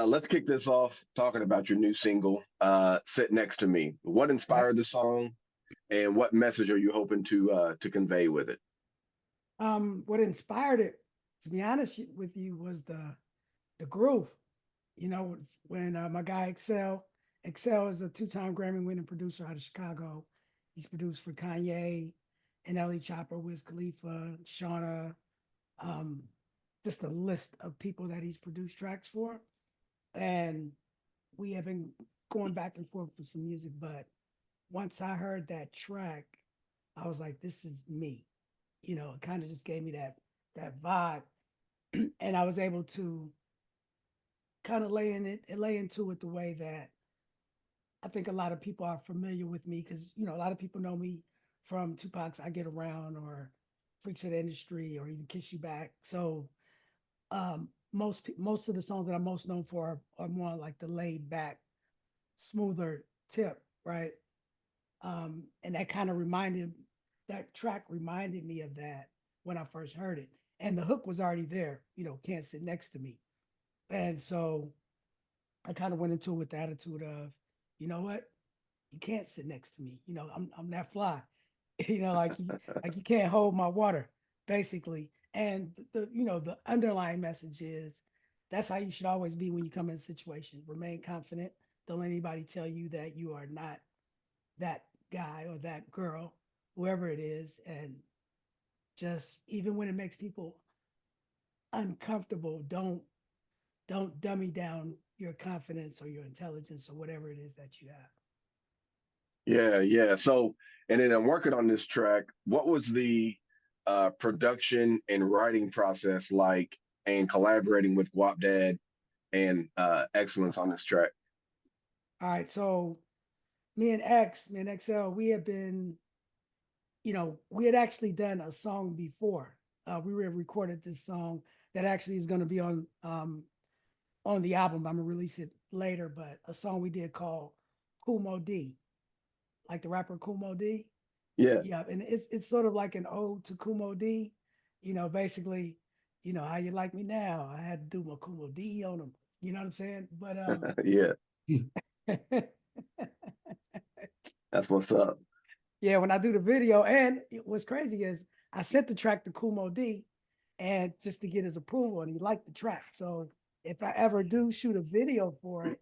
Let's kick this off talking about your new single, "Sit Next to Me." What Right. inspired the song, and what message are you hoping to convey with it? What inspired it, to be honest with you, was the groove. When my guy Excel is a two-time Grammy-winning producer out of Chicago. He's produced for Kanye, and Ellie Chopper, Wiz Khalifa, Shauna, um, just a list of people that he's produced tracks for. And we have been going back and forth with some music, but once I heard that track, I was like, this is me. It kind of just gave me that vibe. And I was able to kind of lay into it the way that I think a lot of people are familiar with me because a lot of people know me from Tupac's "I Get Around" or "Freaks of the Industry" or even "Kiss You Back." So most of the songs that I'm most known for are more like the laid back, smoother tip, right? And that track reminded me of that when I first heard it. And the hook was already there, "Can't sit next to me." And so I kind of went into it with the attitude of, you know what? You can't sit next to me. I'm that fly. Like you can't hold my water, basically. And the underlying message is that's how you should always be when you come in a situation. Remain confident. Don't let anybody tell you that you are not that guy or that girl, whoever it is, and just even when it makes people uncomfortable, don't dummy down your confidence or your intelligence or whatever it is that you have. Yeah, yeah. So, and then I'm working on this track. What was the production and writing process like, and collaborating with Guap Dad and Excellence on this track? All right, so me and XL, we had actually done a song before. We had recorded this song that actually is going to be on the album. I'm gonna release it later, but a song we did called Kumo D, like the rapper Kumo D. Yeah. Yeah, and it's sort of like an ode to Kumo D. Basically, how you like me now. I had to do my Kumo D on them. You know what I'm saying? But Yeah, that's what's up. yeah, when I do the video, and what's crazy is I sent the track to Kumo D, and just to get his approval, and he liked the track. So if I ever do shoot a video for it,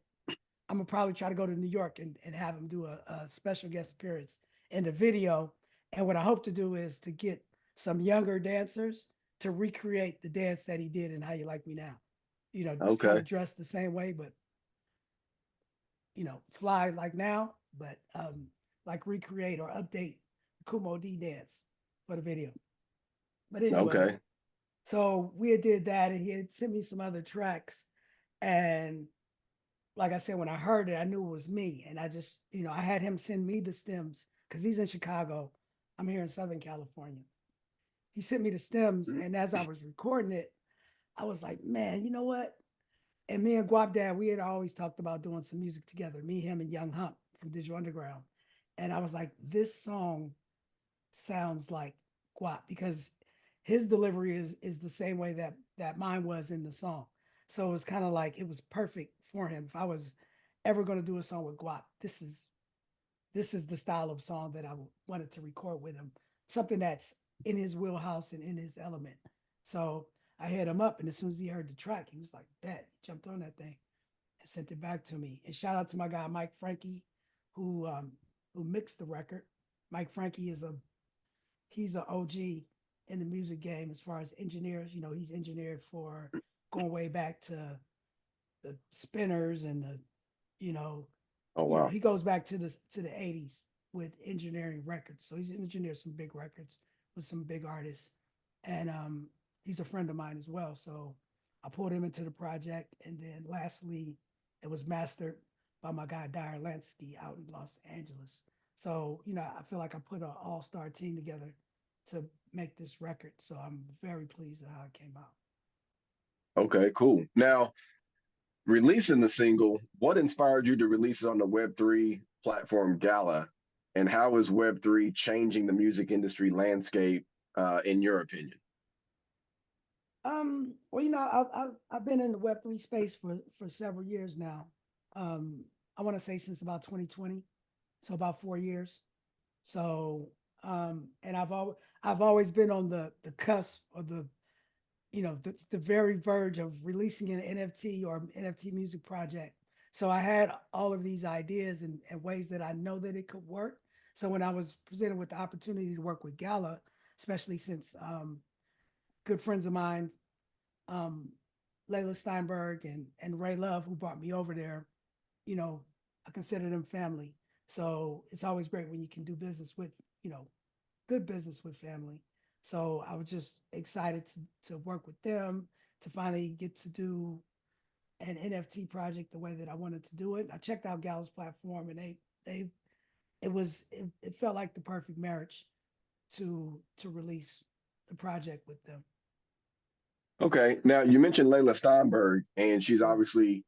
I'm gonna probably try to go to New York and have him do a special guest appearance in the video. And what I hope to do is to get some younger dancers to recreate the dance that he did in "How You Like Me Now." Kind Okay. of dress the same way, but fly like now, but like recreate or update the Kumo D dance for the video. But anyway, Okay. so we had did that, and he had sent me some other tracks, and like I said, when I heard it, I knew it was me. And I just, I had him send me the stems because he's in Chicago. I'm here in Southern California. He sent me the stems. And as I was recording it, I was like, man, you know what? And me and Guap Dad, we had always talked about doing some music together, me, him, and Young Hump from Digital Underground. And I was like, this song sounds like Guap because his delivery is the same way that mine was in the song. So it was kind of like it was perfect for him. If I was ever going to do a song with Guap, this is the style of song that I wanted to record with him. Something that's in his wheelhouse and in his element. So I hit him up, and as soon as he heard the track, he was like, "Bet!" He jumped on that thing and sent it back to me. And shout out to my guy Mike Frankie, who um, who mixed the record. Mike Frankie he's an OG in the music game as far as engineers. He's engineered for going way back to the Spinners and you know, Oh wow. he goes back to the 80s with engineering records. So he's engineered some big records with some big artists. And he's a friend of mine as well. So I pulled him into the project. And then lastly, it was mastered by my guy Dyer Lansky out in Los Angeles. So, I feel like I put an all-star team together to make this record. So I'm very pleased with how it came out. Okay, cool. Now, releasing the single, what inspired you to release it on the Web3 platform Gala? And how is Web3 changing the music industry landscape, in your opinion? Well, I've been in the Web3 space for several years now. Um, I want to say since about 2020, so about 4 years. So, and I've always been on the cusp of the very verge of releasing an NFT or NFT music project. So I had all of these ideas and ways that I know that it could work. So when I was presented with the opportunity to work with Gala, especially since good friends of mine, um, Layla Steinberg and Ray Love, who brought me over there, you know, I consider them family. So it's always great when you can do business with, you know, good business with family. So I was just excited to work with them to finally get to do an NFT project the way that I wanted to do it. I checked out Gal's platform and they it felt like the perfect marriage to release the project with them. Okay. Now you mentioned Layla Steinberg, and she's Sure. obviously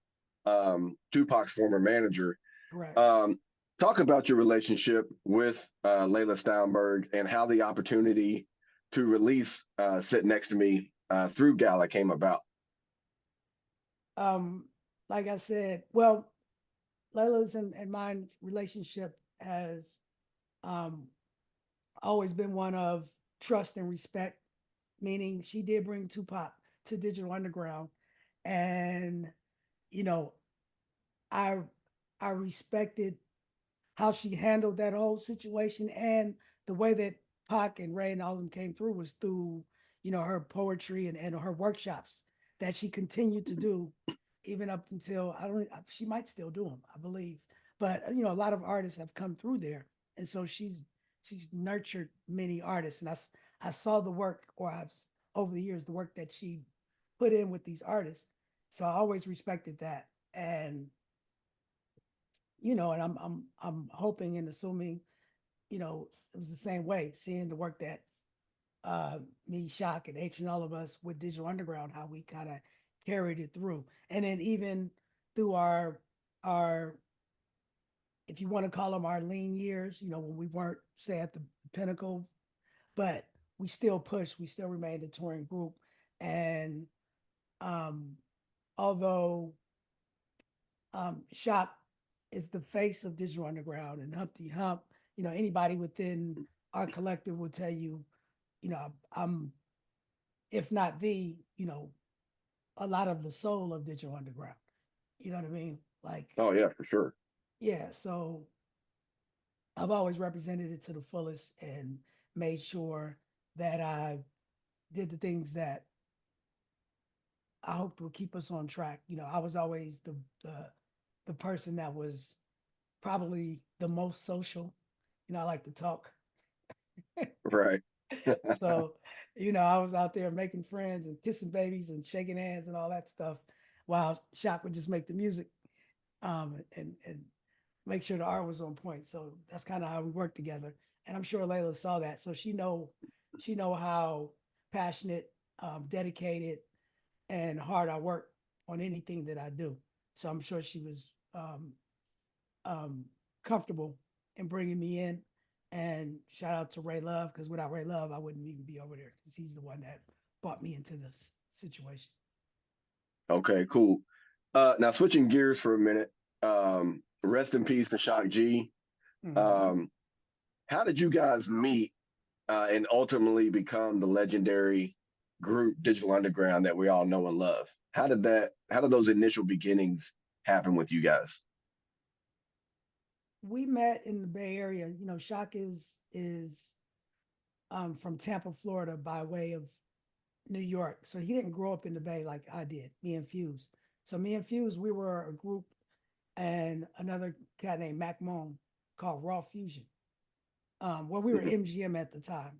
Tupac's former manager. Correct. Um, Talk about your relationship with Layla Steinberg and how the opportunity to release "Sit Next to Me" through Gala came about. Um, like I said, well, Layla's and mine relationship has um always been one of trust and respect, meaning she did bring Tupac to Digital Underground. And, you know, I I respected how she handled that whole situation and the way that Pac and Ray and all of them came through was through, her poetry and her workshops that she continued to do even up until I don't she might still do them, I believe. But a lot of artists have come through there. And so she's nurtured many artists and I saw the work or I've over the years the work that she put in with these artists. So I always respected that. And and I'm hoping and assuming, it was the same way, seeing the work that me, Shock, and H and all of us with Digital Underground, how we kind of carried it through. And then even through our if you want to call them our lean years, when we weren't say at the pinnacle, but we still pushed, we still remained a touring group. And um although Shock is the face of Digital Underground and Humpty Hump. Anybody within our collective will tell you, I'm, if not a lot of the soul of Digital Underground. You know what I mean? Like, Oh yeah, for sure. yeah. So I've always represented it to the fullest and made sure that I did the things that I hoped would keep us on track. I was always the person that was probably the most social. I like to talk. Right. So, I was out there making friends and kissing babies and shaking hands and all that stuff while Shock would just make the music and make sure the art was on point. So that's kind of how we worked together. And I'm sure Layla saw that. So she know how passionate, dedicated, and hard I work on anything that I do. So I'm sure she was um, comfortable in bringing me in. And shout out to Ray Love because without Ray Love, I wouldn't even be over there because he's the one that brought me into this situation. Okay, cool. Now switching gears for a minute. Rest in peace to Shock G. Mm-hmm. Um, how did you guys meet and ultimately become the legendary group Digital Underground that we all know and love? How did those initial beginnings happen with you guys? We met in the Bay Area. Shock is from Tampa, Florida, by way of New York. So he didn't grow up in the Bay like I did. Me and Fuse. So me and Fuse, we were a group and another cat named Mac Moan called Raw Fusion. Well, we were Mhm. MGM at the time.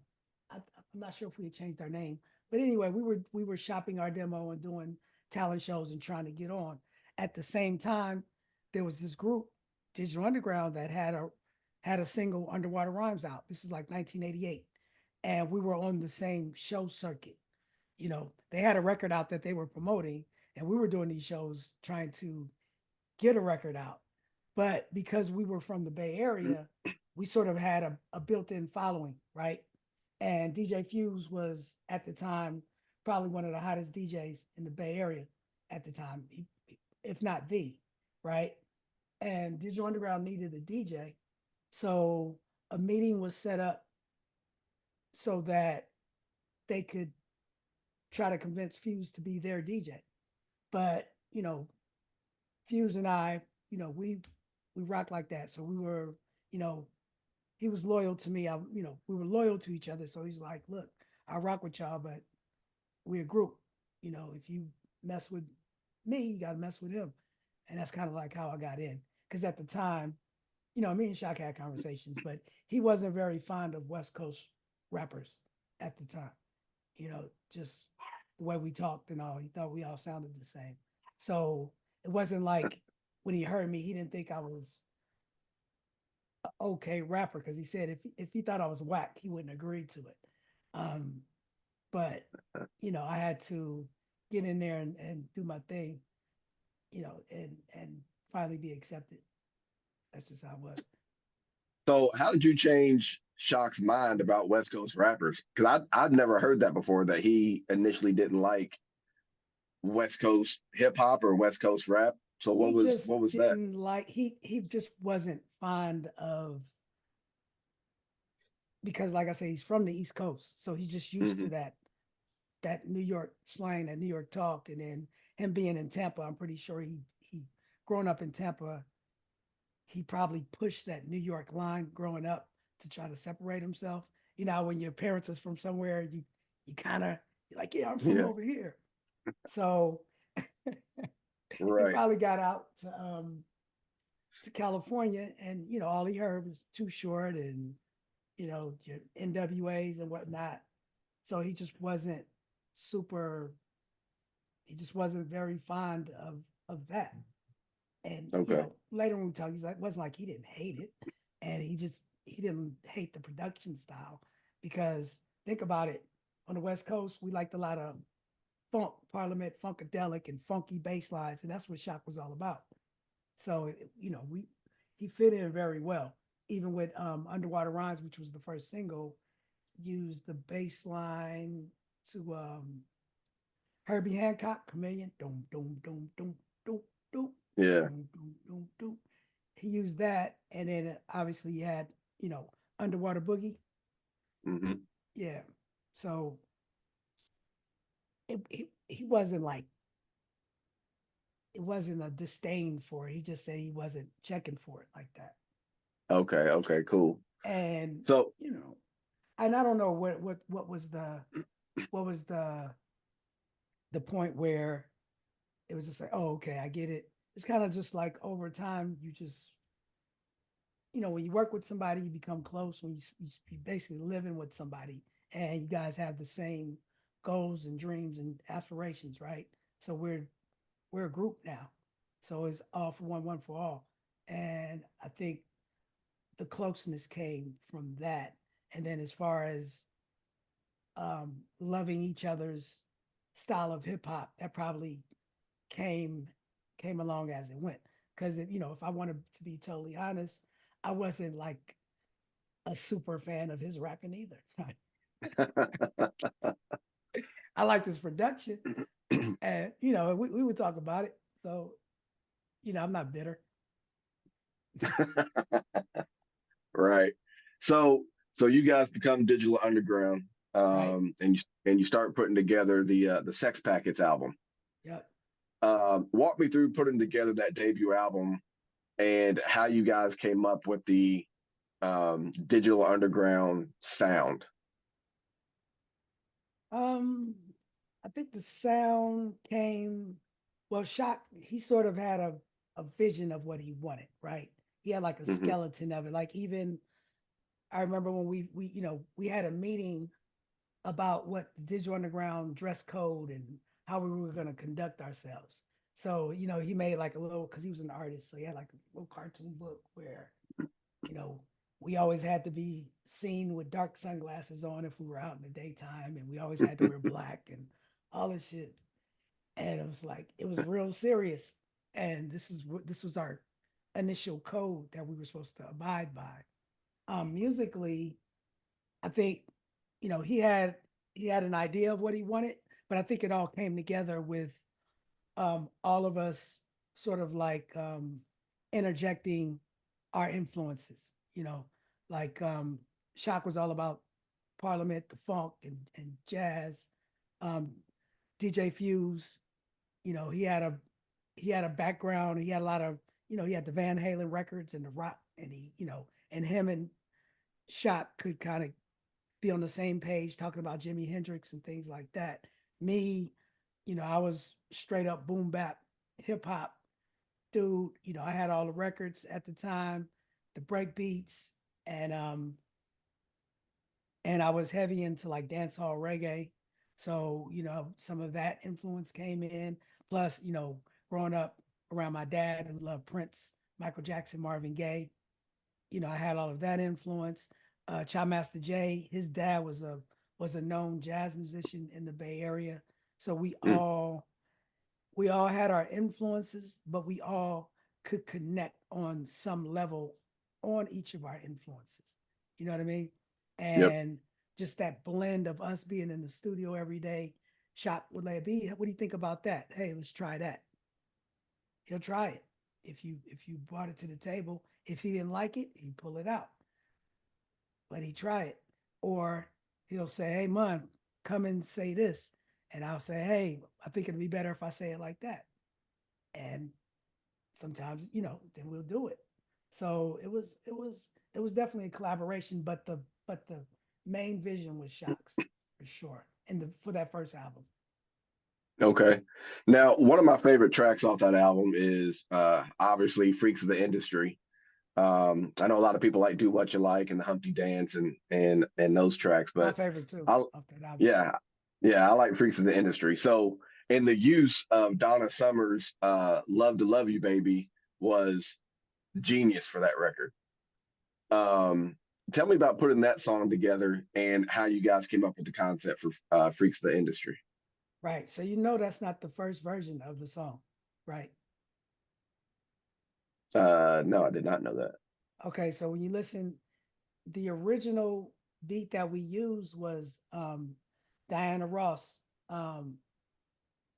I'm not sure if we had changed our name, but anyway, we were shopping our demo and doing talent shows and trying to get on. At the same time, there was this group, Digital Underground, that had a single Underwater Rhymes out. This is like 1988, and we were on the same show circuit. They had a record out that they were promoting, and we were doing these shows trying to get a record out. But because we were from the Bay Area, we sort of had a built in following, right? And DJ Fuse was at the time probably one of the hottest DJs in the Bay Area at the time, if not the, right? And Digital Underground needed a DJ. So a meeting was set up so that they could try to convince Fuse to be their DJ. But, Fuse and I, we rock like that. So we were, you know, he was loyal to me. We were loyal to each other. So he's like, look, I rock with y'all, but we're a group. If you mess with me, you got to mess with him. And that's kind of like how I got in. Because at the time, me and Shock had conversations, but he wasn't very fond of West Coast rappers at the time. Just the way we talked and all. He thought we all sounded the same. So it wasn't like when he heard me, he didn't think I was an okay rapper because he said if he thought I was whack, he wouldn't agree to it. Um, but I had to get in there and do my thing, and finally be accepted. That's just how it was. So how did you change Shock's mind about West Coast rappers? Because I'd never heard that before, that he initially didn't like West Coast hip hop or West Coast rap. So He just what was that? didn't like he just wasn't fond of, because like I say, he's from the East Coast. So he's just used to Hmm. that New York slang, that New York talk. And then him being in Tampa, I'm pretty sure he growing up in Tampa, he probably pushed that New York line growing up to try to separate himself. When your parents is from somewhere, you kind of, you're like, yeah, I'm from Yeah, over here. So he right. finally got out to California, and all he heard was Too Short and your NWAs and whatnot. So super. He just wasn't very fond of that. And Okay. later when we talked, he's like, it wasn't like he didn't hate it, and he didn't hate the production style, because think about it, on the West Coast we liked a lot of funk, Parliament, funkadelic, and funky bass lines, and that's what Shock was all about. So we he fit in very well, even with Underwater Rhymes, which was the first single, used the bass line to Herbie Hancock, Chameleon, doom, doom, doom, doom, doom, doom, Yeah. doom, doom, doom, doom. He used that, and then obviously he had, Underwater Boogie. Hmm. Yeah. So he wasn't like, it wasn't a disdain for it. He just said he wasn't checking for it like that. Okay. Okay. Cool. And, So you know, and I don't know what was the point where it was just like, oh, okay, I get it. It's kind of just like over time, you just, when you work with somebody, you become close. When you basically living with somebody, and you guys have the same goals and dreams and aspirations, right? So we're a group now. So it's all for one for all. And I think the closeness came from that. And then as far as loving each other's style of hip hop, that probably came came along as it went. Because if I wanted to be totally honest, I wasn't like a super fan of his rapping either. I liked his production, and we would talk about it. So I'm not bitter, right. So so you guys become Digital Underground, right? and you start putting together the Sex Packets album. Yep. Walk me through putting together that debut album and how you guys came up with the Digital Underground sound. Um, I think the sound came. Well, Shock, he sort of had a vision of what he wanted, right? He had like a Hmm. skeleton of it. Like, even I remember when we had a meeting about what the Digital Underground dress code and how we were going to conduct ourselves. So, he made like a little, because he was an artist. So he had like a little cartoon book where, you know, we always had to be seen with dark sunglasses on if we were out in the daytime. And we always had to wear black and all this shit. And it was like, it was real serious. And this was our initial code that we were supposed to abide by. Musically, I think, he had an idea of what he wanted, but I think it all came together with all of us sort of like interjecting our influences, you know, like Shock was all about Parliament, the funk, and jazz. Um, DJ Fuse, you know, he had a background. He had a lot of, you know, he had the Van Halen records and the rock, and he, you know, and him and Shock could kind of be on the same page talking about Jimi Hendrix and things like that. Me, you know, I was straight up boom bap hip hop dude. You know, I had all the records at the time, the break beats, and and I was heavy into like dancehall reggae. So, you know, some of that influence came in. Plus, you know, growing up around my dad who loved Prince, Michael Jackson, Marvin Gaye, you know, I had all of that influence. Child Master Jay, his dad was a known jazz musician in the Bay Area. So Mm, we all had our influences, but we all could connect on some level on each of our influences. You know what I mean? yep. And just that blend of us being in the studio every day. Shot would let be. What do you think about that? Hey, let's try that. He'll try it. If you brought it to the table, if he didn't like it, he'd pull it out. But he try it. Or he'll say, hey man, come and say this. And I'll say, hey, I think it'd be better if I say it like that. And sometimes, you know, then we'll do it. So it was definitely a collaboration, but the main vision was Shocks for sure. And the for that first album. Okay. Now, one of my favorite tracks off that album is obviously Freaks of the Industry. I know a lot of people like Do What You Like and the Humpty Dance and those tracks, My but favorite too I off that album. yeah, yeah, I like Freaks of the Industry. So, and the use of Donna Summer's Love to Love You Baby was genius for that record. Um, Tell me about putting that song together and how you guys came up with the concept for Freaks of the Industry. Right. So you know that's not the first version of the song. Right. No, I did not know that. Okay, so when you listen, the original beat that we used was Diana Ross, um,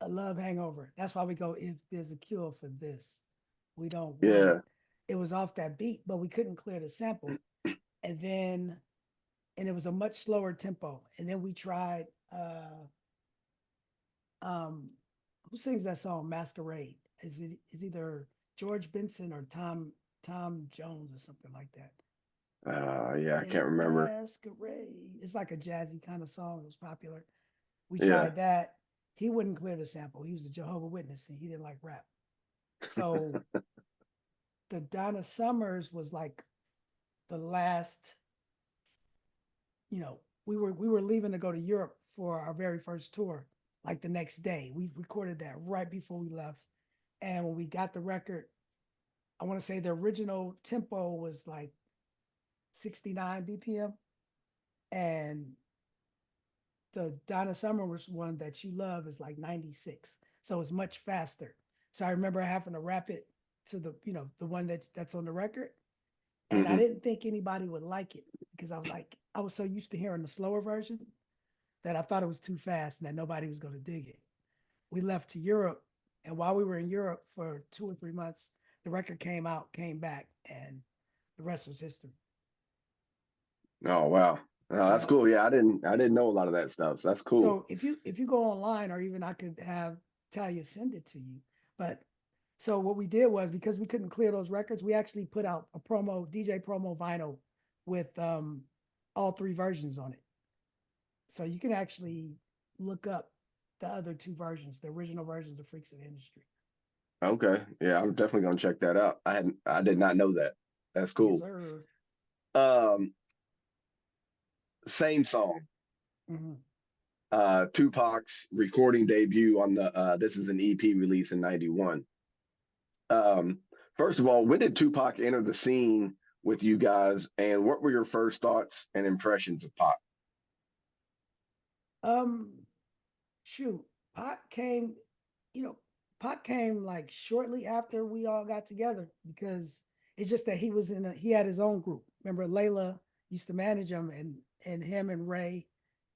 A Love Hangover. That's why we go, if there's a cure for this, we don't want it. Yeah. It was off that beat, but we couldn't clear the sample. And then, and it was a much slower tempo. And then we tried, um, who sings that song, Masquerade? Is either George Benson or Tom Jones or something like that. Yeah, I can't If remember. Masquerade. It's like a jazzy kind of song. It was popular. We Yeah. tried that. He wouldn't clear the sample. He was a Jehovah Witness and he didn't like rap. So the Donna Summers was like the last, you know, we were leaving to go to Europe for our very first tour, like the next day. We recorded that right before we left. And when we got the record, I want to say the original tempo was like 69 BPM. And the Donna Summer's one that you love is like 96. So it's much faster. So I remember having to rap it to the, you know, the one that's on the record. And I Hmm. didn't think anybody would like it because I was like, I was so used to hearing the slower version that I thought it was too fast and that nobody was going to dig it. We left to Europe. And while we were in Europe for 2 or 3 months, the record came out, came back, and the rest was history. Oh wow. Oh, that's Yeah. cool. Yeah, I didn't know a lot of that stuff. So that's cool. So if you go online, or even I could have Talia send it to you. But so what we did was, because we couldn't clear those records, we actually put out a promo DJ promo vinyl with all three versions on it. So you can actually look up the other two versions, the original versions of Freaks of the Industry. Okay. Yeah, I'm definitely gonna check that out. I did not know that. That's Yes, cool. sir. Um, Same song. Mhm. Tupac's recording debut on the this is an EP release in '91. Um, First of all, when did Tupac enter the scene with you guys, and what were your first thoughts and impressions of Pac? Um, shoot, Pot came, you know, Pot came like shortly after we all got together because it's just that he had his own group. Remember, Layla used to manage him, and him and Ray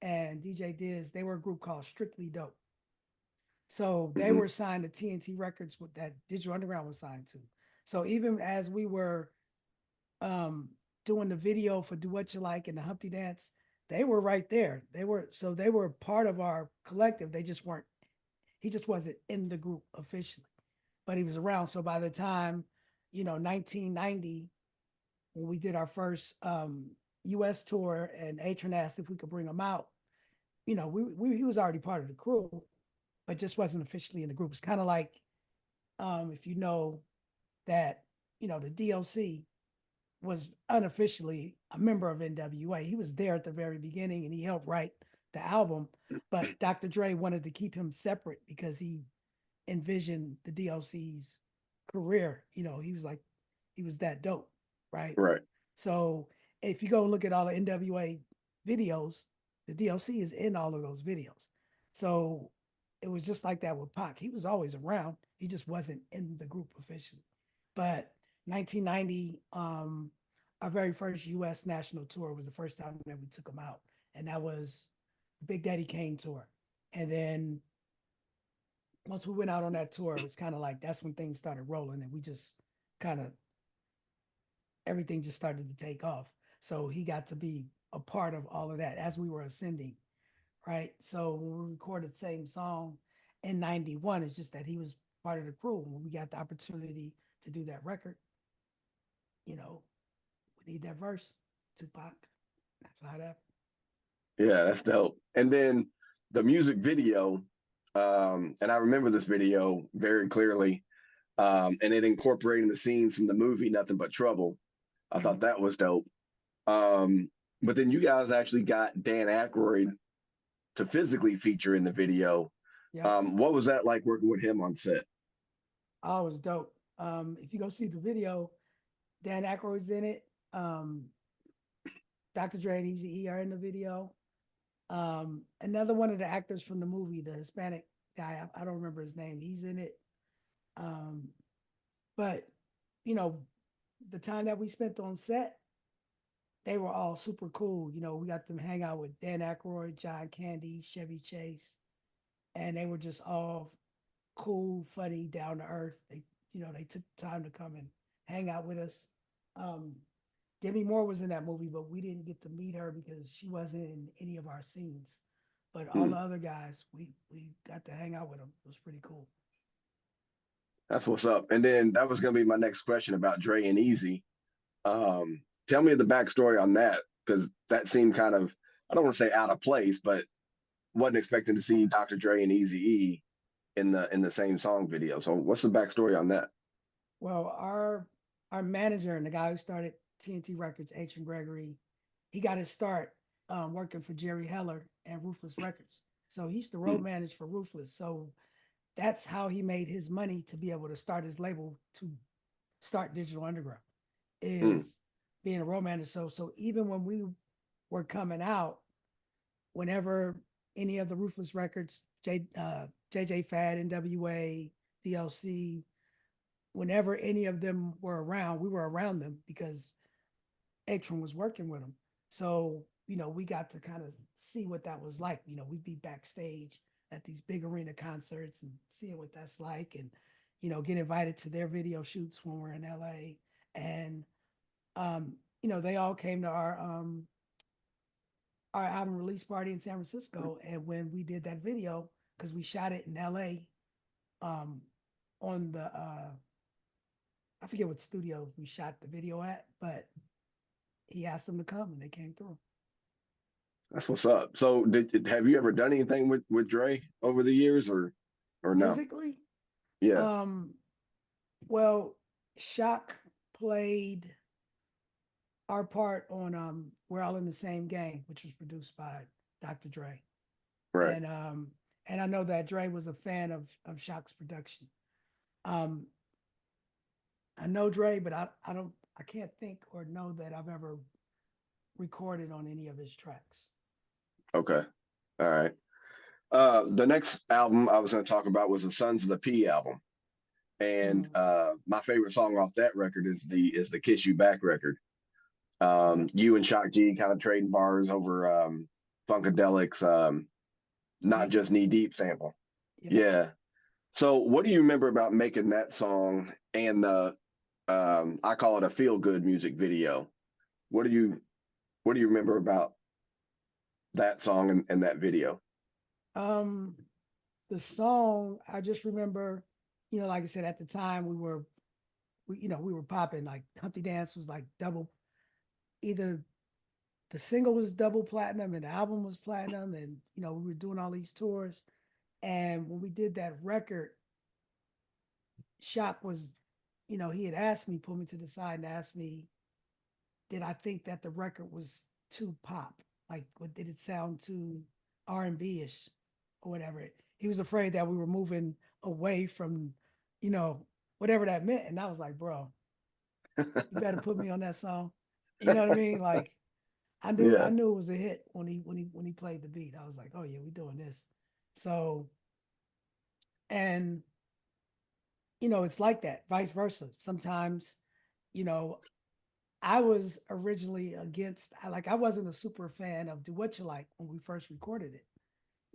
and DJ Diz, they were a group called Strictly Dope. So they Hmm. were signed to TNT Records with that Digital Underground was signed to. So even as we were um doing the video for Do What You Like and the Humpty Dance, they were right there. They were part of our collective. They just weren't he just wasn't in the group officially, but he was around. So by the time, 1990, when we did our first US tour and Atron asked if we could bring him out, he was already part of the crew, but just wasn't officially in the group. It's kind of like if you know that, the DLC was unofficially a member of NWA. He was there at the very beginning and he helped write the album, but Dr. Dre wanted to keep him separate because he envisioned the DLC's career. He was like, he was that dope, right? Right. So if you go and look at all the NWA videos, the DLC is in all of those videos. So it was just like that with Pac. He was always around. He just wasn't in the group officially. But 1990, our very first US national tour was the first time that we took him out. And that was Big Daddy Kane tour. And then once we went out on that tour, it was kind of like that's when things started rolling and we just kind of everything just started to take off. So he got to be a part of all of that as we were ascending, right? So when we recorded the same song in 91, it's just that he was part of the crew. When we got the opportunity to do that record, we need that verse, Tupac. That's how that. Yeah, that's dope. And then the music video, and I remember this video very clearly, and it incorporated the scenes from the movie Nothing But Trouble. I Mm-hmm. thought that was dope. Um, but then you guys actually got Dan Aykroyd to physically feature in the video. Yep. What was that like working with him on set? Oh, it was dope. If you go see the video, Dan Aykroyd's in it. Dr. Dre and Easy E are in the video. Another one of the actors from the movie, the Hispanic guy, I don't remember his name. He's in it. Um, but you know, the time that we spent on set, they were all super cool. We got them hang out with Dan Aykroyd, John Candy, Chevy Chase, and they were just all cool, funny, down to earth. They took time to come and hang out with us. Um, Demi Moore was in that movie, but we didn't get to meet her because she wasn't in any of our scenes. But all the Hmm, other guys, we got to hang out with them. It was pretty cool. that's what's up. And then that was going to be my next question about Dre and Easy. Tell me the backstory on that because that seemed kind of, I don't want to say out of place, but wasn't expecting to see Dr. Dre and Easy E in the same song video. So what's the backstory on that? Well, our manager and the guy who started TNT Records, H. and Gregory, he got his start working for Jerry Heller and Ruthless Records. So he used to road Hmm, manage for Ruthless. So that's how he made his money to be able to start his label to start Digital Underground hmm, is being a road manager. So even when we were coming out, whenever any of the Ruthless Records, JJ Fad, NWA, DLC, whenever any of them were around, we were around them because Atron was working with them. So, we got to kind of see what that was like. We'd be backstage at these big arena concerts and seeing what that's like and, get invited to their video shoots when we're in LA. And, they all came to our album release party in San Francisco. And when we did that video, because we shot it in LA, um, on the I forget what studio we shot the video at, but he asked them to come and they came through. that's what's up. So have you ever done anything with Dre over the years or no? Musically, Yeah, um, well, Shock played our part on We're All in the Same Game, which was produced by Dr. Dre. right. And I know that Dre was a fan of Shock's production. Um, I know Dre, but I can't think or know that I've ever recorded on any of his tracks. Okay. All right. The next album I was going to talk about was the Sons of the P album. And Mm, my favorite song off that record is the Kiss You Back record. yep. You and Shock G kind of trading bars over Funkadelic's Not Make it Just Knee Deep sample. Yep. Yeah. So what do you remember about making that song and the I call it a feel good music video? What do you what do you remember about that song and that video? Um, the song, I just remember, like I said, at the time we were popping. Like Humpty Dance was like double, either the single was double platinum and the album was platinum, and we were doing all these tours. And when we did that record, Shock was, he had asked me, pulled me to the side and asked me, did I think that the record was too pop? Like, what did it sound too R&B ish or whatever? He was afraid that we were moving away from, you know, whatever that meant. And I was like, bro, you better put me on that song. You know what I mean? Like, I Yeah. knew it was a hit when he played the beat. I was like, oh yeah, we doing this. So, and it's like that, vice versa. Sometimes, you know, I was originally against, like, I wasn't a super fan of Do What You Like when we first recorded it.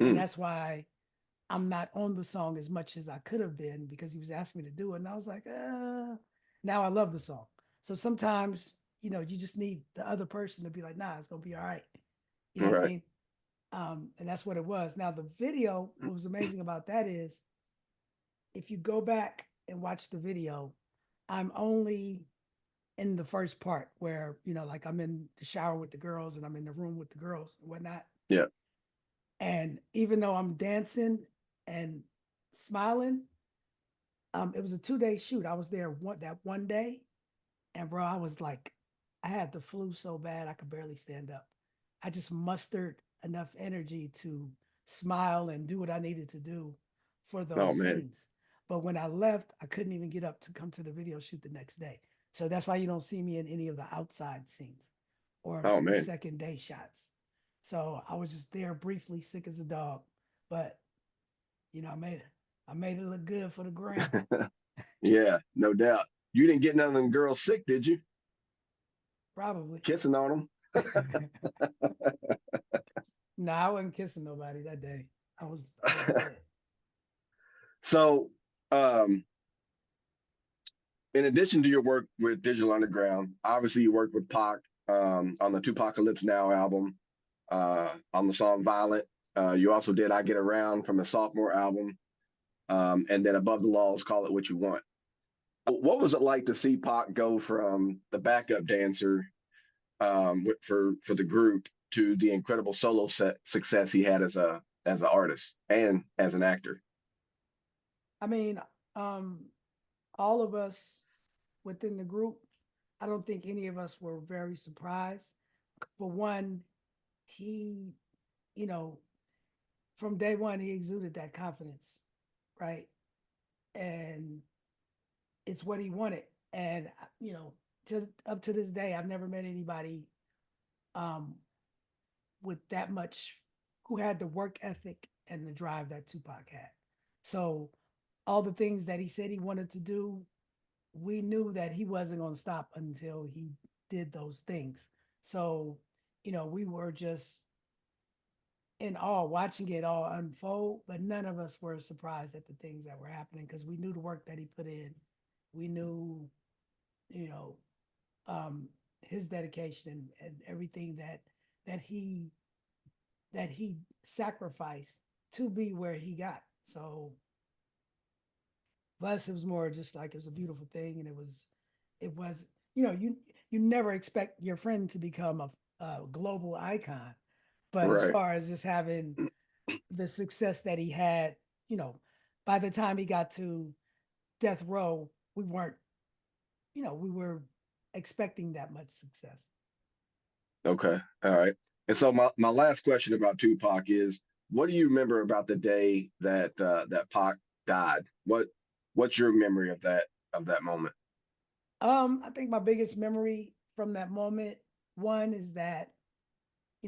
And Mm, that's why I'm not on the song as much as I could have been, because he was asking me to do it. And I was like, now I love the song. So sometimes, you just need the other person to be like, nah, it's going to be all right. You know all what I right. mean? And that's what it was. Now, the video, what was amazing about that is if you go back and watch the video, I'm only in the first part where, like I'm in the shower with the girls and I'm in the room with the girls and whatnot. Yeah. And even though I'm dancing and smiling, it was a 2 day shoot. I was there that one day, and bro, I was like, I had the flu so bad I could barely stand up. I just mustered enough energy to smile and do what I needed to do for Oh those man. scenes. But when I left, I couldn't even get up to come to the video shoot the next day. So that's why you don't see me in any of the outside scenes or Oh the man. second day shots. So I was just there briefly, sick as a dog. But I made it. I made it look good for the gram. Yeah, no doubt. You didn't get none of them girls sick, did you? Probably. Kissing on them. No, I wasn't kissing nobody that day. I was good. So, um, in addition to your work with Digital Underground, obviously you worked with Pac on the Tupacalypse Now album, on the song Violent. You also did I Get Around from the sophomore album, and then Above the Laws, Call It What You Want. What was it like to see Pac go from the backup dancer for the group to the incredible solo success he had as an artist and as an actor? I mean, um, all of us within the group, I don't think any of us were very surprised. For one, he, you know, from day one, he exuded that confidence, right? And it's what he wanted. And to up to this day, I've never met anybody um, with that much who had the work ethic and the drive that Tupac had. So all the things that he said he wanted to do, we knew that he wasn't going to stop until he did those things. So, we were just in awe watching it all unfold, but none of us were surprised at the things that were happening because we knew the work that he put in. We knew, you know, um, his dedication and everything that he that he sacrificed to be where he got. So for us, it was more just like it was a beautiful thing, and it was you never expect your friend to become a global icon, but as Right. far as just having the success that he had, you know, by the time he got to death row, we weren't, we were expecting that much success. Okay. All right. And so my last question about Tupac is, what do you remember about the day that Pac died? What's your memory of that moment? I think my biggest memory from that moment, one is that,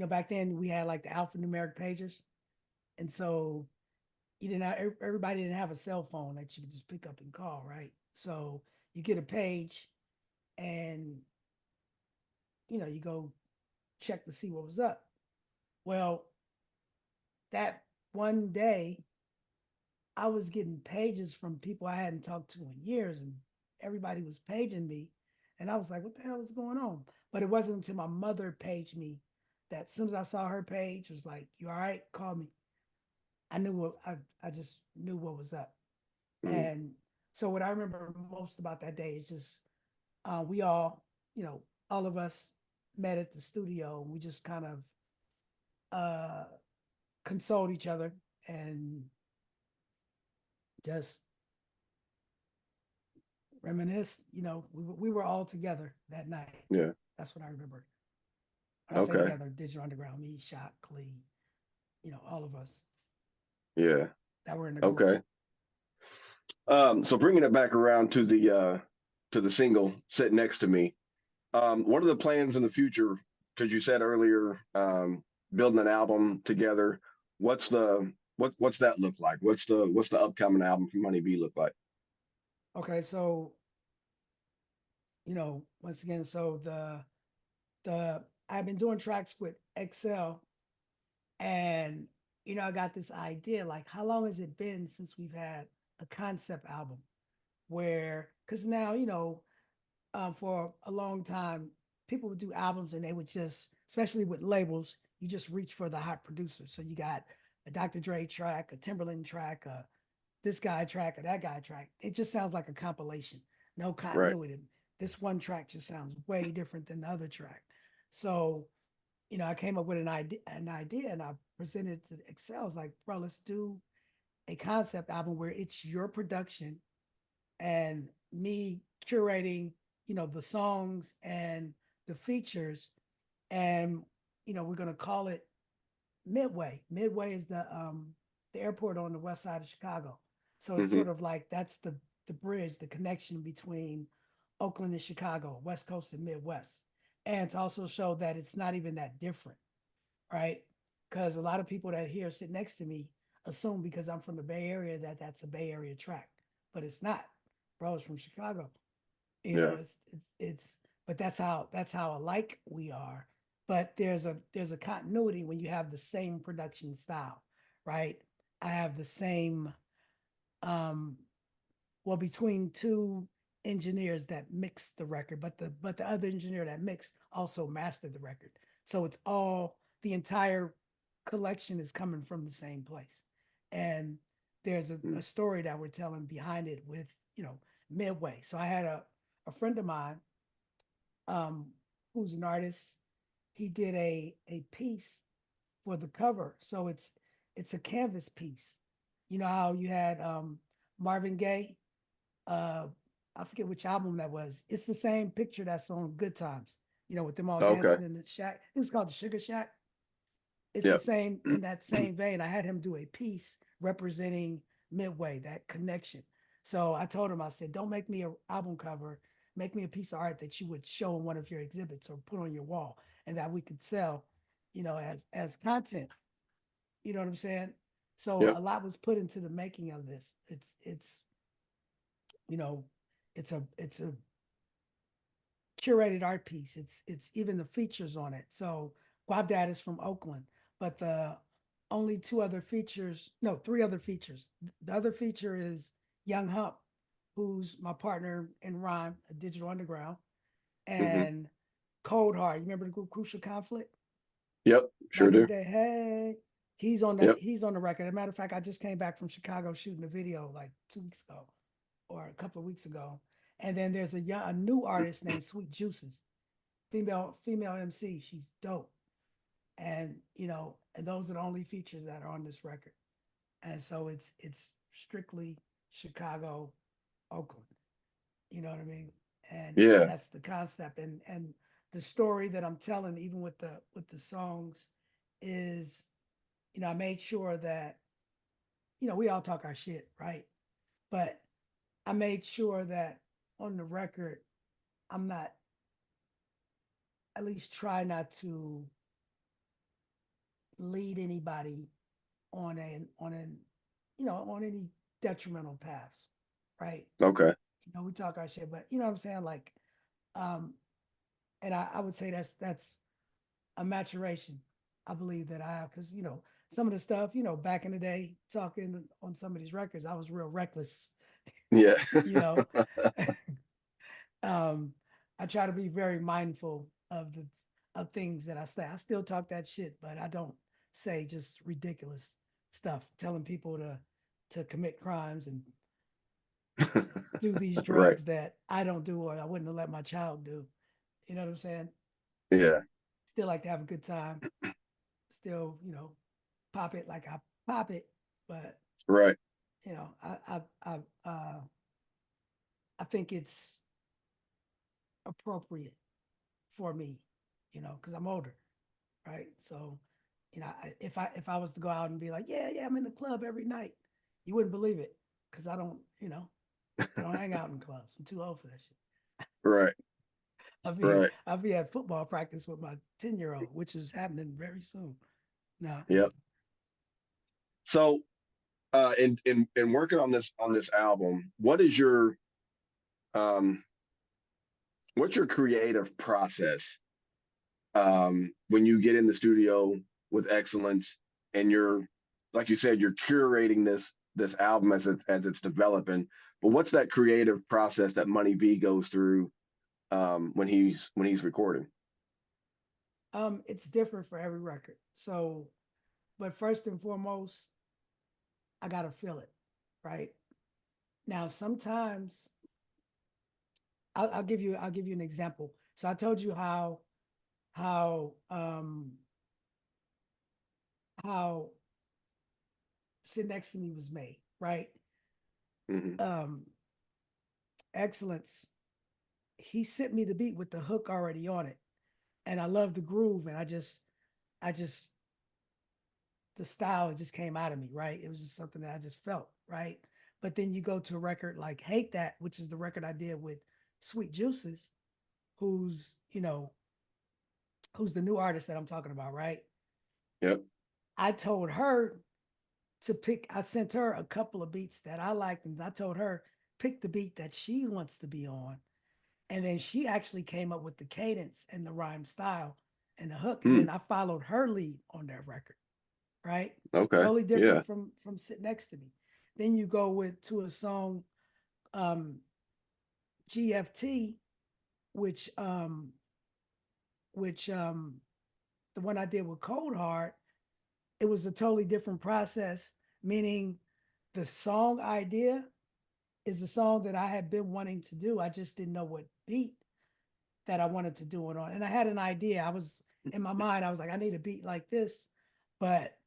back then we had like the alphanumeric pagers. And so everybody didn't have a cell phone that you could just pick up and call, right? So you get a page and, you go check to see what was up. Well, that one day, I was getting pages from people I hadn't talked to in years, and everybody was paging me. And I was like, what the hell is going on? But it wasn't until my mother paged me that as soon as I saw her page, was like, you all right? Call me. I knew what I just knew what was up. Mm, And so what I remember most about that day is just we all, all of us met at the studio and we just kind of uh consoled each other and just reminisce. We were all together that night. yeah. That's what I remember. When I say Okay. together, Digital Underground, me, Shop, Clee, all of us Yeah. that were in the group. Okay. So bringing it back around to the single "Sit Next to Me." What are the plans in the future? Because you said earlier, building an album together. What's that look like? What's the upcoming album from Honey B look like? Okay, so once again, so the I've been doing tracks with Excel, and I got this idea like, how long has it been since we've had a concept album? Where, because now for a long time, people would do albums and they would just, especially with labels, you just reach for the hot producer. So you got a Dr. Dre track, a Timberland track, a this guy track, or that guy track. It just sounds like a compilation, no Right. continuity. This one track just sounds way different than the other track. So, I came up with an idea, and I presented it to Excel. I was like, bro, let's do a concept album where it's your production and me curating, the songs and the features, and we're gonna call it Midway. Midway is the airport on the west side of Chicago, so it's Hmm. sort of like that's the bridge, the connection between Oakland and Chicago, West Coast and Midwest, and to also show that it's not even that different, right? Because a lot of people that here sit next to me assume because I'm from the Bay Area that that's a Bay Area track, but it's not. Bro, it's from Chicago. Yeah. It's but that's how alike we are. But there's a continuity when you have the same production style, right? I have the same um well, between two engineers that mixed the record, but the other engineer that mixed also mastered the record. So it's all the entire collection is coming from the same place. And there's a Mm. story that we're telling behind it with, Midway. So I had a friend of mine, um, who's an artist. He did a piece for the cover. So it's a canvas piece. You know how you had Marvin Gaye, uh I forget which album that was. It's the same picture that's on Good Times, with them all Okay. dancing in the shack. It's called the Sugar Shack. It's the Yep. same in that same vein. I had him do a piece representing Midway, that connection. So I told him, I said, don't make me an album cover, make me a piece of art that you would show in one of your exhibits or put on your wall and that we could sell, as content. You know what I'm saying? So Yep. a lot was put into the making of this. It's you know, it's a curated art piece. It's even the features on it. So Guabdad is from Oakland, but the only two other features, no, three other features. The other feature is Young Hump, who's my partner in rhyme, a Digital Underground, Hmm. and Cold Hard. You remember the group Crucial Conflict? Yep. Sure Back in the do. day, hey, he's on the Yep. he's on the record. As a matter of fact, I just came back from Chicago shooting a video like 2 weeks ago or a couple of weeks ago. And then there's a new artist named Sweet Juices, female MC. She's dope, and and those are the only features that are on this record. And so it's strictly Chicago, Oakland. You know what I mean? And Yeah. that's the concept, and the story that I'm telling, even with the songs, is I made sure that we all talk our shit, right? But I made sure that on the record, I'm not, at least try not to lead anybody on any detrimental paths, right? Okay. We talk our shit, but you know what I'm saying, like, um, and I would say that's a maturation I believe that I have, because some of the stuff, back in the day, talking on some of these records, I was real reckless, Yeah. you know. um, I try to be very mindful of things that I say. I still talk that shit, but I don't say just ridiculous stuff, telling people to commit crimes and do these Right. drugs that I don't do or I wouldn't have let my child do. You know what I'm saying? Yeah. Still like to have a good time. Still, pop it like I pop it, but Right. you know, I I I I think it's appropriate for me, because I'm older, right? So, if I was to go out and be like, yeah, yeah, I'm in the club every night, you wouldn't believe it because I don't hang out in clubs. I'm too old for that shit. Right. Right. I'll be at football practice with my 10-year-old, which is happening very soon. No, Yep. So, in working on this album, um what's your creative process when you get in the studio with excellence and you're, like you said, you're curating this album as it's developing. But what's that creative process that Money B goes through when he's recording? it's different for every record. So, but first and foremost, I gotta feel it, right? Now, sometimes I'll give you an example. So I told you how how Sit Next to Me was made, right? Hmm. Um, Excellence. He sent me the beat with the hook already on it, and I love the groove, and I just the style it just came out of me, right? It was just something that I just felt, right? But then you go to a record like Hate That, which is the record I did with Sweet Juices, who's who's the new artist that I'm talking about, right? Yep. I told her to pick. I sent her a couple of beats that I liked, and I told her pick the beat that she wants to be on, and then she actually came up with the cadence and the rhyme style and the hook, and Hmm. then I followed her lead on that record, right? Okay. Totally Yeah. different from Sit Next to Me. Then you go with to a song, um, GFT, which um, which the one I did with Cold Hard. It was a totally different process, meaning the song idea is a song that I had been wanting to do. I just didn't know what beat that I wanted to do it on. And I had an idea. I was in my mind, I was like, I need a beat like this. But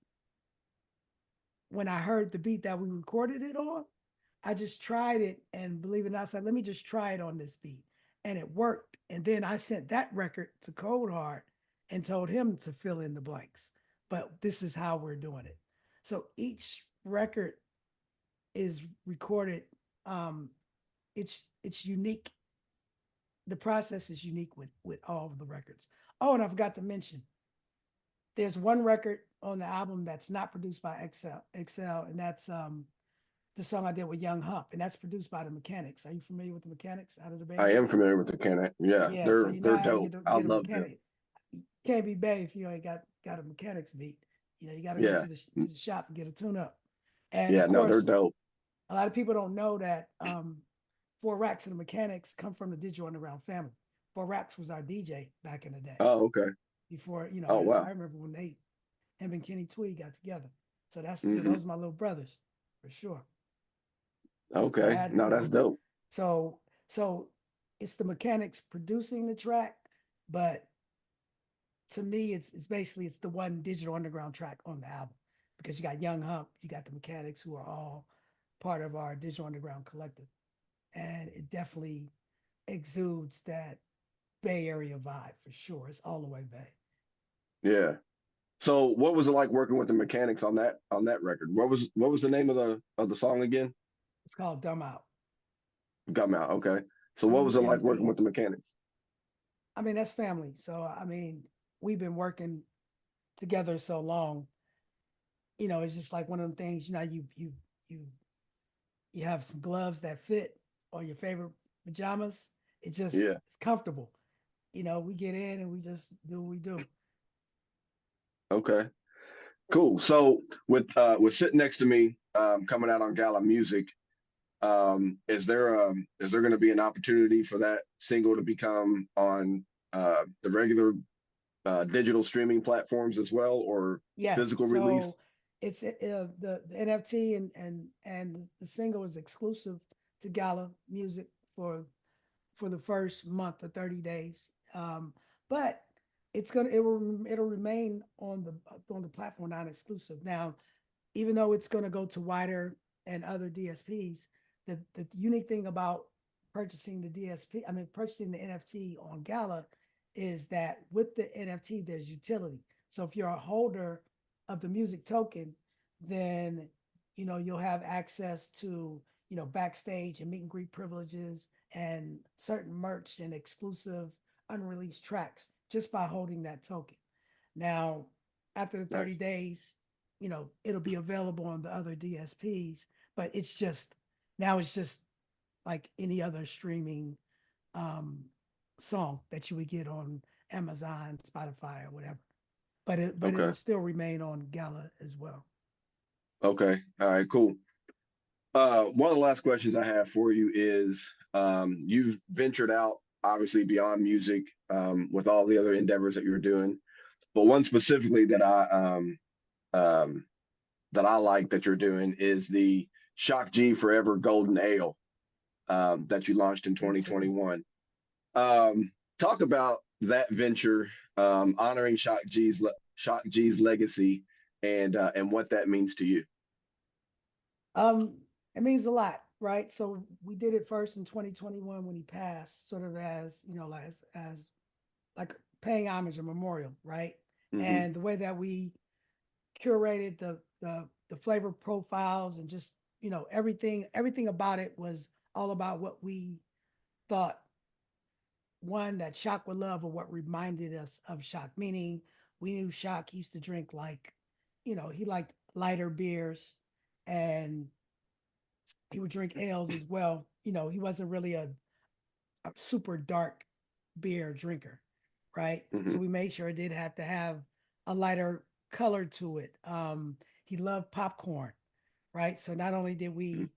when I heard the beat that we recorded it on, I just tried it and believe it or not, I said, let me just try it on this beat. And it worked. And then I sent that record to Cold Hard and told him to fill in the blanks. But this is how we're doing it. So each record is recorded. Um, it's unique. The process is unique with all of the records. Oh, and I forgot to mention, there's one record on the album that's not produced by Excel, and that's the song I did with Young Hump, and that's produced by the Mechanics. Are you familiar with the Mechanics out of the Bay I am Area? familiar with the can. Yeah, Yeah, so you know they're how to dope. I get a love them. mechanic. You can't be Bay if you ain't got a mechanics beat. You got to go Yeah. to the shop and get a tune up. And Yeah, of no, they're course, dope. a lot of people don't know that Four Racks and the Mechanics come from the Digital Underground family. Four Racks was our DJ back in the day. Oh, okay. Before Oh, I wow. remember when him and Kenny Tweed got together. So that's Hmm. those are my little brothers for sure. So I Okay. had to No, that's dope. so so it's the Mechanics producing the track, but to me it's basically it's the one Digital Underground track on the album because you got Young Hump, you got the Mechanics who are all part of our Digital Underground collective, and it definitely exudes that Bay Area vibe for sure. It's all the way Bay. Yeah. So, what was it like working with the mechanics on that record? What was the name of the song again? It's called Dumb Out. Got me out. Okay. So, what was it like working DUMB. with the mechanics? I mean, that's family. So we've been working together so long. It's just like one of them things. You you have some gloves that fit on your favorite pajamas. Yeah. It's comfortable. We get in and we just do what we do. Okay. Cool. So with sitting next to me, coming out on Gala Music, is there going to be an opportunity for that single to become on the regular digital streaming platforms as well, or Yes. physical release? So it's the NFT and the single is exclusive to Gala Music for the first month or 30 days. But it'll remain on the platform non exclusive. Now, even though it's going to go to wider and other DSPs, the unique thing about purchasing the DSP, I mean purchasing the NFT on Gala, is that with the NFT there's utility. So if you're a holder of the music token, then you'll have access to backstage and meet and greet privileges and certain merch and exclusive unreleased tracks just by holding that token. Now, after the 30 Nice. days, it'll be available on the other DSPs, but it's just like any other streaming um, song that you would get on Amazon, Spotify, or whatever. But Okay. it'll still remain on Gala as well. Okay. All right. Cool. One of the last questions I have for you is you've ventured out obviously beyond music with all the other endeavors that you're doing, but one specifically um, that I like that you're doing is the Shock G Forever Golden Ale that you launched in Me too. 2021. Talk about that venture, honoring Shock G's legacy and what that means to you. Um, it means a lot, right? So we did it first in 2021 when he passed, sort of as as like paying homage, a memorial, right? Hmm. And the way that we curated the flavor profiles and just everything about it was all about what we thought one that Shock would love or what reminded us of Shock. Meaning we knew Shock used to drink like, he liked lighter beers and he would drink ales as well. He wasn't really a super dark beer drinker, right? Hmm. So we made sure it did have to have a lighter color to it. He loved popcorn, right? So not only did we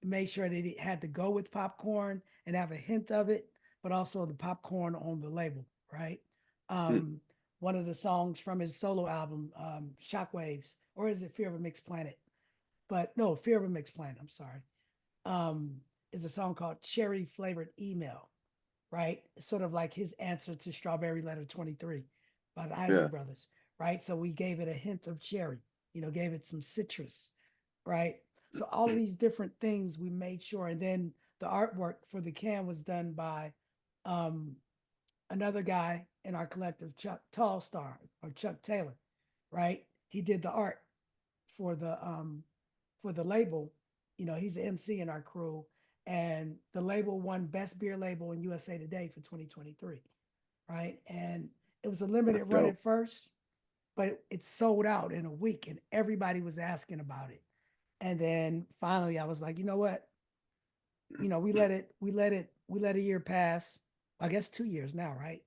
make sure that it had to go with popcorn and have a hint of it, but also the popcorn on the label, right? Um, One of the songs from his solo album, Shockwaves, or is it Fear of a Mixed Planet? But no, Fear of a Mixed Planet. I'm sorry. Um, is a song called Cherry Flavored Email, right? Sort of like his answer to Strawberry Letter 23 by the Isley Yeah. Brothers, right? So we gave it a hint of cherry, gave it some citrus, right? So all of these different things we made sure. And then the artwork for the can was done by um, another guy in our collective, Chuck Tallstar or Chuck Taylor, right? He did the art for the label. He's the MC in our crew, and the label won Best Beer Label in USA Today for 2023, right? And it was a limited That's run dope. at first, but it sold out in a week, and everybody was asking about it. And then finally, I was like, you know what? We let a year pass. I guess 2 years now, right?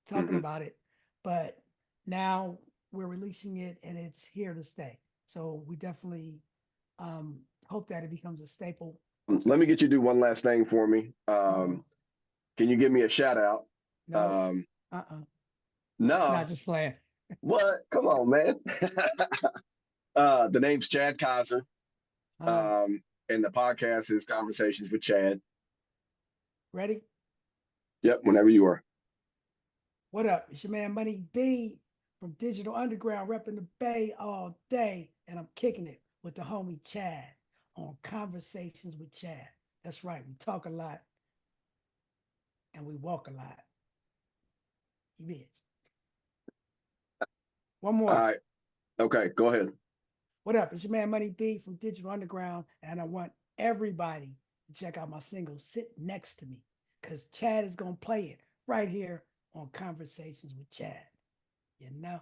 Talking Hmm. about it, but now we're releasing it, and it's here to stay. So we definitely hope that it becomes a staple. Let me get you to do one last thing for me. Oh Can you give me a shout out? no, Um, not no, just playing. what? Come on, man. The name's Chad Kiser, Uh, um, and the podcast is Conversations with Chad. Ready? Yep, whenever you are. What up? It's your man Money B from Digital Underground, repping the Bay all day, and I'm kicking it with the homie Chad on Conversations with Chad. That's right. We talk a lot and we walk a lot. You bitch. One All more. right. Okay, go ahead. What up? It's your man Money B from Digital Underground, and I want everybody to check out my single "Sit Next to Me" because Chad is gonna play it right here on Conversations with Chad. You know.